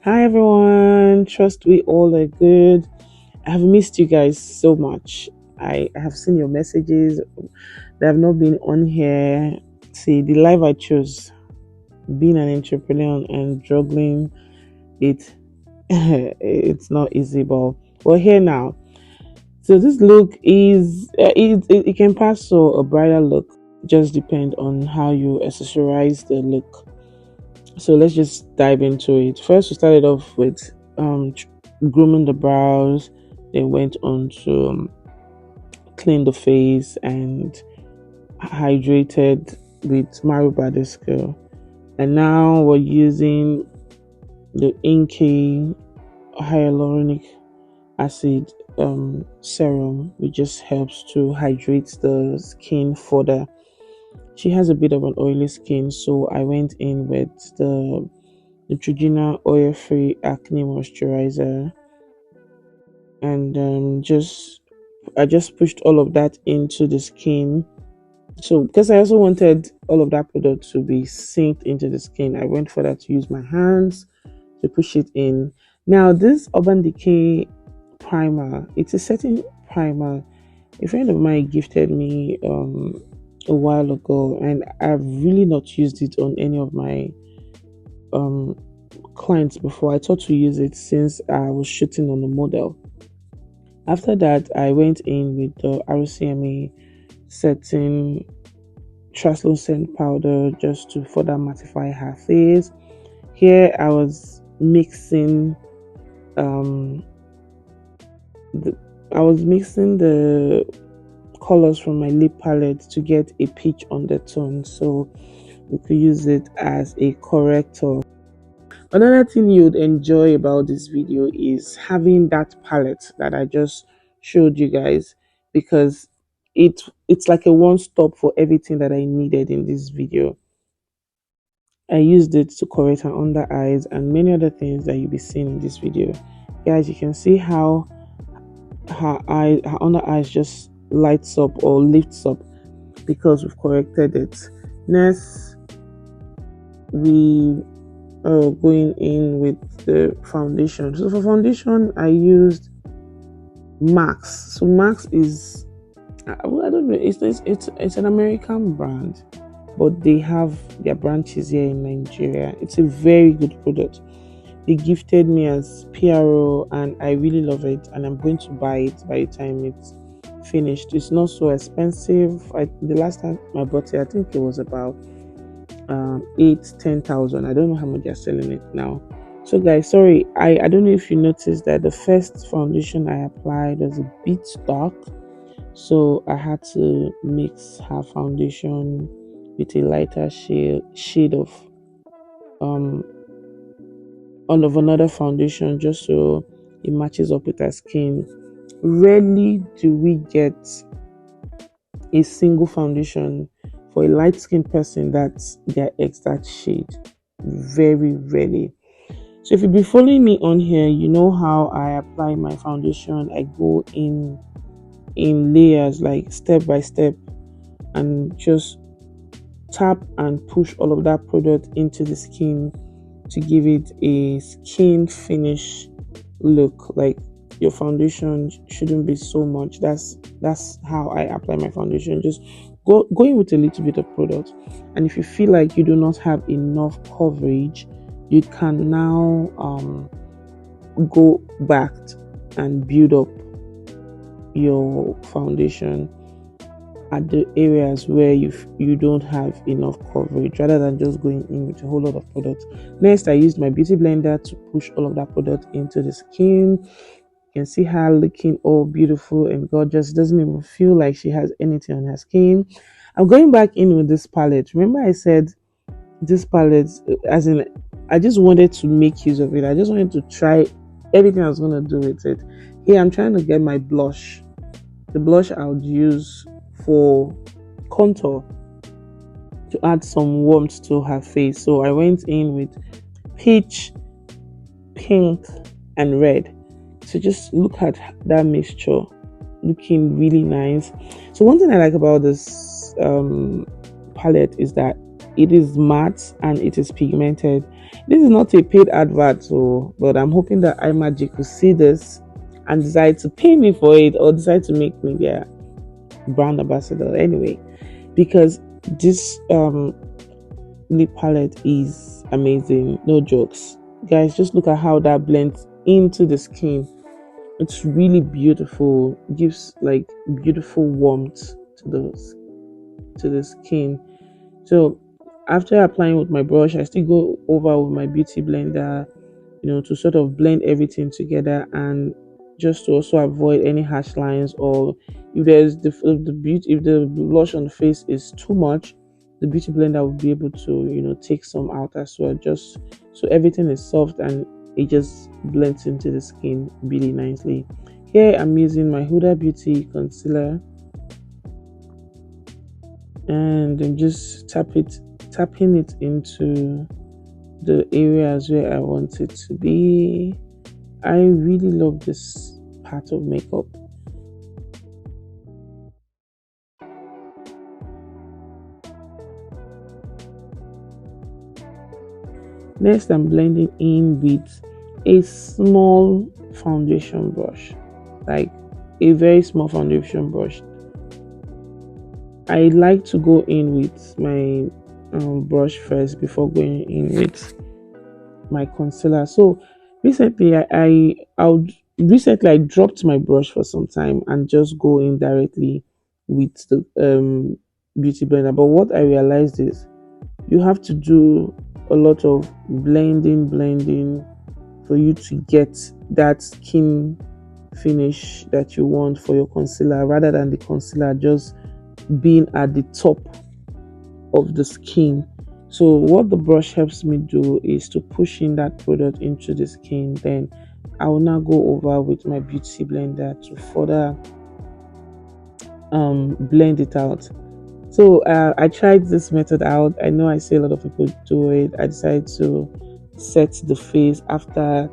Hi everyone, trust we all are good. I have missed you guys so much. I have seen your messages that have not been on here. See, the life I chose, being an entrepreneur and juggling it, it's not easy, but we're here now. So this look is, it can pass for a bridal look. Just depend on how you accessorize the look. So let's just dive into it. First, we started off with grooming the brows, then went on to clean the face and hydrated with Mario Badescu. And now we're using the Inky hyaluronic acid serum, which just helps to hydrate the skin further. She has a bit of an oily skin, so I went in with the Neutrogena oil-free acne moisturizer, and just I just pushed all of that into the skin. So because I also wanted all of that product to be synced into the skin, I went for that to use my hands to push it in. Now this Urban Decay primer, it's a setting primer. A friend of mine gifted me a while ago, and I've really not used it on any of my um clients before. I thought to use it since I was shooting on the model. After that, I went in with the RCMA setting translucent powder just to further mattify her face. Here, I was mixing um, the, I was mixing the colors from my lip palette to get a peach undertone, so we could use it as a corrector. Another thing you'd enjoy about this video is having that palette that I just showed you guys, because it's like a one stop for everything that I needed in this video. I used it to correct her under eyes and many other things that you'll be seeing in this video. Guys, you can see how her under eyes just lights up or lifts up because we've corrected it. Next, we going in with the foundation. So for foundation, I used Max. So Max is I don't know. It's an American brand, but they have their branches here in Nigeria. It's a very good product. They gifted me as PRO, and I really love it. And I'm going to buy it by the time it's finished. It's not so expensive. The last time I bought it, I think it was about 8-10,000. I don't know how much they're selling it now. So guys, sorry, I don't know if you noticed that the first foundation I applied was a bit dark, so I had to mix her foundation with a lighter shade um of another foundation, just so it matches up with her skin. Rarely do we get a single foundation for a light skinned person that's their exact shade. Very rarely. So if you've been following me on here, you know how I apply my foundation. I go in layers, like step by step, and just tap and push all of that product into the skin to give it a skin finish look. Like, your foundation shouldn't be so much. That's how I apply my foundation. Just go in with a little bit of product, and if you feel like you do not have enough coverage, you can now go back and build up your foundation at the areas where you don't have enough coverage, rather than just going in with a whole lot of product. Next, I used my beauty blender to push all of that product into the skin. You can see her looking all beautiful and gorgeous. It doesn't even feel like she has anything on her skin. I'm going back in with this palette. Remember I said this palette, as in, I just wanted to make use of it. I just wanted to try everything I was going to do with it. Here I'm trying to get my blush. The blush I would use for contour to add some warmth to her face. So I went in with peach, pink, and red. So just look at that mixture, looking really nice. So one thing I like about this palette is that it is matte and it is pigmented. This is not a paid advert, so but I'm hoping that iMagic will see this and decide to pay me for it or decide to make me their brand ambassador anyway. Because this lip palette is amazing, no jokes. Guys, just look at how that blends into the skin. It's really beautiful, gives like beautiful warmth to the skin. So after applying with my brush, I still go over with my beauty blender, to sort of blend everything together and just to also avoid any harsh lines, or if there's if the blush on the face is too much, the beauty blender will be able to take some out as well, just so everything is soft and it just blends into the skin really nicely. Here I'm using my Huda Beauty concealer and then just tapping it into the areas where I want it to be. I really love this part of makeup. Next, I'm blending in with a small foundation brush, like a very small foundation brush. I like to go in with my brush first before going in with my concealer. So recently, I dropped my brush for some time and just go in directly with the beauty blender. But what I realized is you have to do a lot of blending for you to get that skin finish that you want for your concealer, rather than the concealer just being at the top of the skin. So what the brush helps me do is to push in that product into the skin. Then I will now go over with my beauty blender to further blend it out. So I tried this method out. I know I see a lot of people do it. I decided to set the face after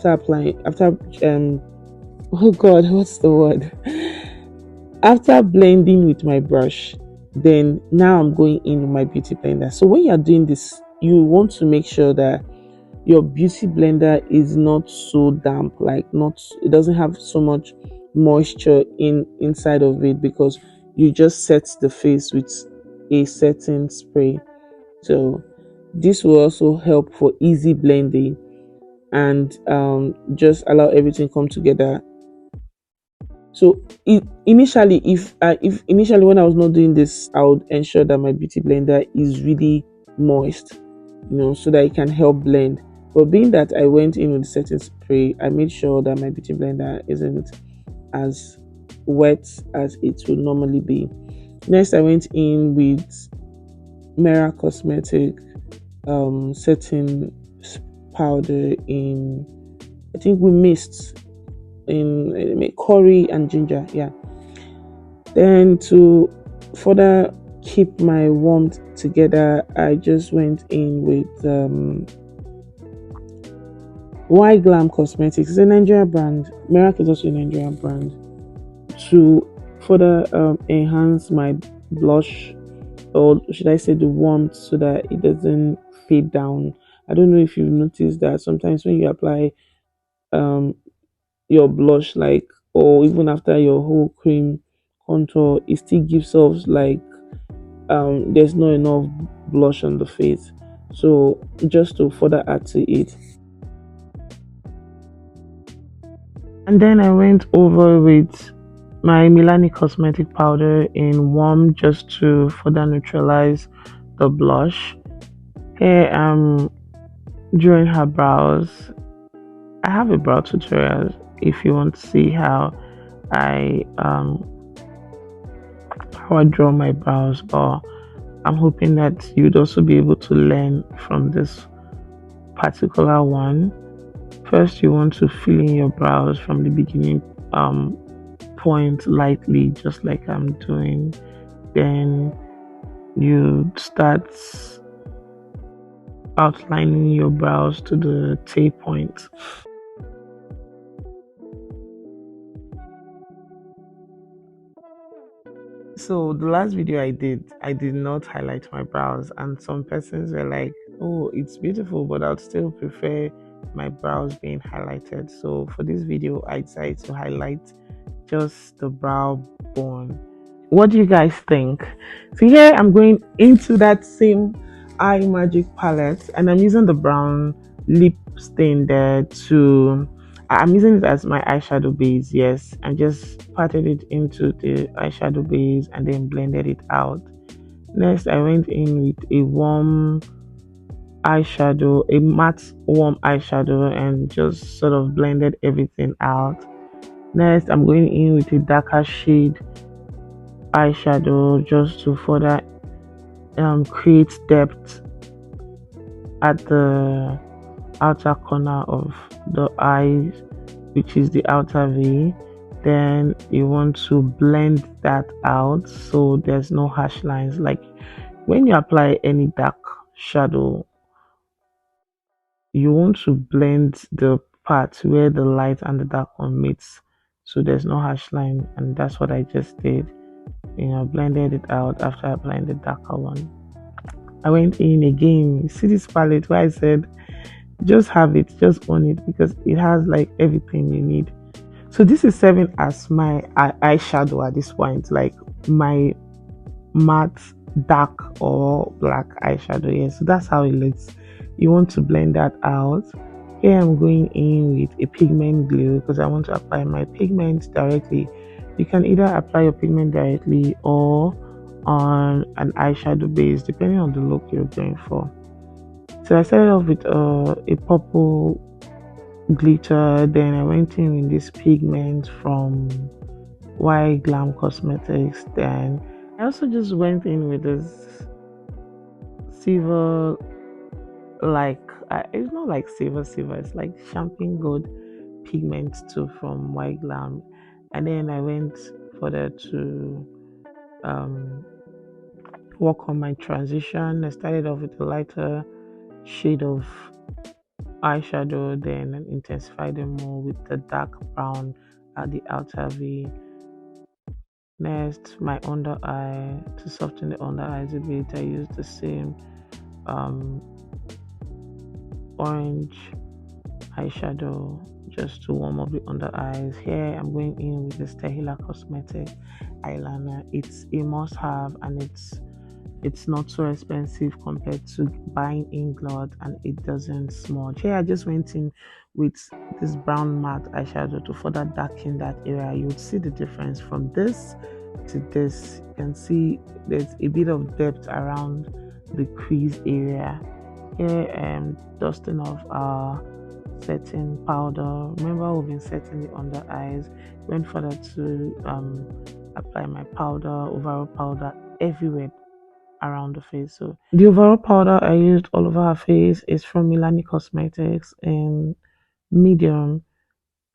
applying after oh god, what's the word? After blending with my brush, then now I'm going in with my beauty blender. So when you're doing this, you want to make sure that your beauty blender is not so damp, like not it doesn't have so much moisture inside of it, because you just set the face with a setting spray. So this will also help for easy blending and just allow everything come together. So initially, if initially when I was not doing this, I would ensure that my beauty blender is really moist, so that it can help blend. But being that I went in with the setting spray, I made sure that my beauty blender isn't as wet as it would normally be. Next, I went in with Mera Cosmetic setting powder in, I think we mixed in curry and ginger, yeah. Then to further keep my warmth together, I just went in with Y Glam Cosmetics. It's a Nigerian brand. Merak is also a Nigerian brand. To further enhance my blush, or should I say the warmth, so that it doesn't fade down. I don't know if you've noticed that sometimes when you apply um your blush, like, or even after your whole cream contour, it still gives off like there's not enough blush on the face. So just to further add to it, and then I went over with my Milani cosmetic powder in warm, just to further neutralize the blush. Here during her brows, I have a brow tutorial if you want to see I um how I draw my brows, but I'm hoping that you'd also be able to learn from this particular one. First, you want to fill in your brows from the beginning point lightly, just like I'm doing. Then you start outlining your brows to the tape point. So the last video I did not highlight my brows, and some persons were like, Oh, it's beautiful, but I'd still prefer my brows being highlighted. So for this video, I decided to highlight just the brow bone. What do you guys think? So here I'm going into that same eye magic palette, and I'm using the brown lip stain there to I'm using it as my eyeshadow base. Yes, and just patted it into the eyeshadow base and then blended it out. Next I went in with a warm eyeshadow, a matte warm eyeshadow, and just sort of blended everything out. Next I'm going in with a darker shade eyeshadow just to further create depth at the outer corner of the eyes, which is the outer V. Then you want to blend that out so there's no harsh lines. Like when you apply any dark shadow, you want to blend the part where the light and the dark one meets so there's no harsh line, and that's what I just did. Blended it out after applying the darker one. I went in again. You see this palette where I said just have it, just own it, because it has like everything you need. So this is serving as my eyeshadow at this point, like my matte dark or black eyeshadow. Yeah, so that's how it looks. You want to blend that out. Here I'm going in with a pigment glue because I want to apply my pigment directly. You can either apply your pigment directly or on an eyeshadow base depending on the look you're going for. So I started off with a purple glitter, then I went in with this pigment from Glam Cosmetics, then I also just went in with this silver, like it's not like silver, it's like champagne gold pigment too from Glam, and then I went further to um, work on my transition. I started off with a lighter shade of eyeshadow, then intensified them more with the dark brown at the outer V. Next, my under eye, to soften the under eyes a bit, I used the same um, orange eyeshadow just to warm up the under eyes. Here I'm going in with the Stehila Cosmetic eyeliner. It's a must have, and it's not so expensive compared to buying Inglot, and it doesn't smudge. Here I just went in with this brown matte eyeshadow to further darken that area. You would see the difference from this to this. You can see there's a bit of depth around the crease area. Here I'm dusting off our setting powder. Remember, we've been setting the under eyes. Went further to apply my powder, overall powder everywhere around the face. So the overall powder I used all over her face is from Milani Cosmetics in medium.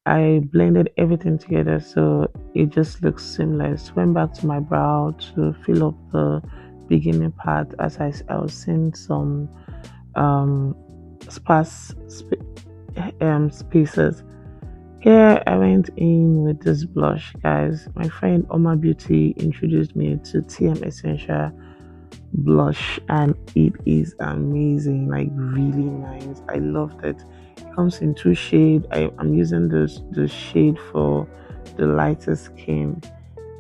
I blended everything together so it just looks seamless. Went back to my brow to fill up the beginning part as I was seeing some um sparse spaces. Here I went in with this blush, guys. My friend Oma Beauty introduced me to TM Essential blush, and it is amazing, like really nice. I loved it. It comes in two shades. I'm using the shade for the lighter skin,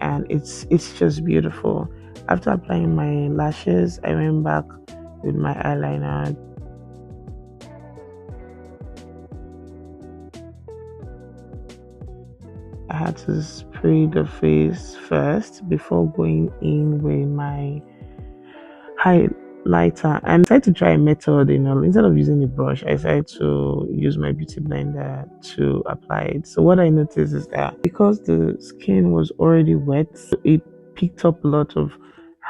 and it's just beautiful. After applying my lashes, I went back with my eyeliner. I had to spray the face first before going in with my highlighter, and I decided to try a method. Instead of using a brush, I decided to use my beauty blender to apply it. So what I noticed is that because the skin was already wet, it picked up a lot of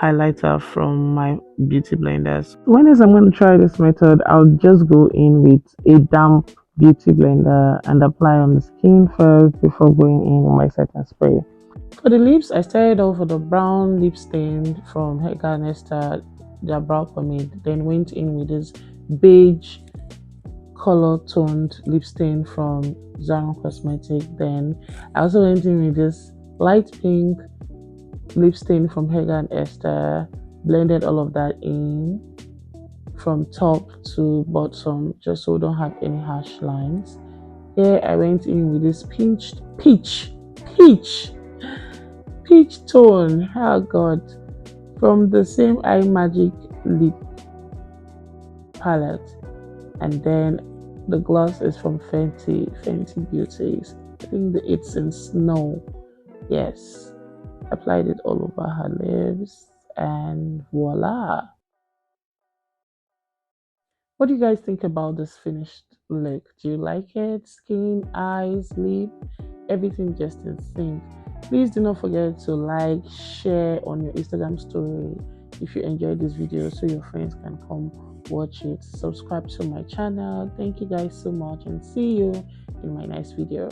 highlighter from my beauty blenders. When I'm going to try this method, I'll just go in with a damp beauty blender and apply on the skin first before going in with my setting spray. For the lips, I started off with a brown lip stain from Hega Nesta, their brow pomade, then went in with this beige color toned lip stain from Zaron Cosmetic. Then I also went in with this light pink lip stain from Hega and Esther, blended all of that in. from top to bottom, just so we don't have any harsh lines. Here I went in with this peach peach tone. Oh God, from the same Eye Magic lip palette, and then the gloss is from Fenty Beauties. I think it's in Snow. Yes, applied it all over her lips, and voila. What do you guys think about this finished look? Do you like it? Skin, eyes, lip, everything just in sync. Please do not forget to like, share on your Instagram story if you enjoyed this video so your friends can come watch it. Subscribe to my channel. Thank you guys so much and see you in my next video.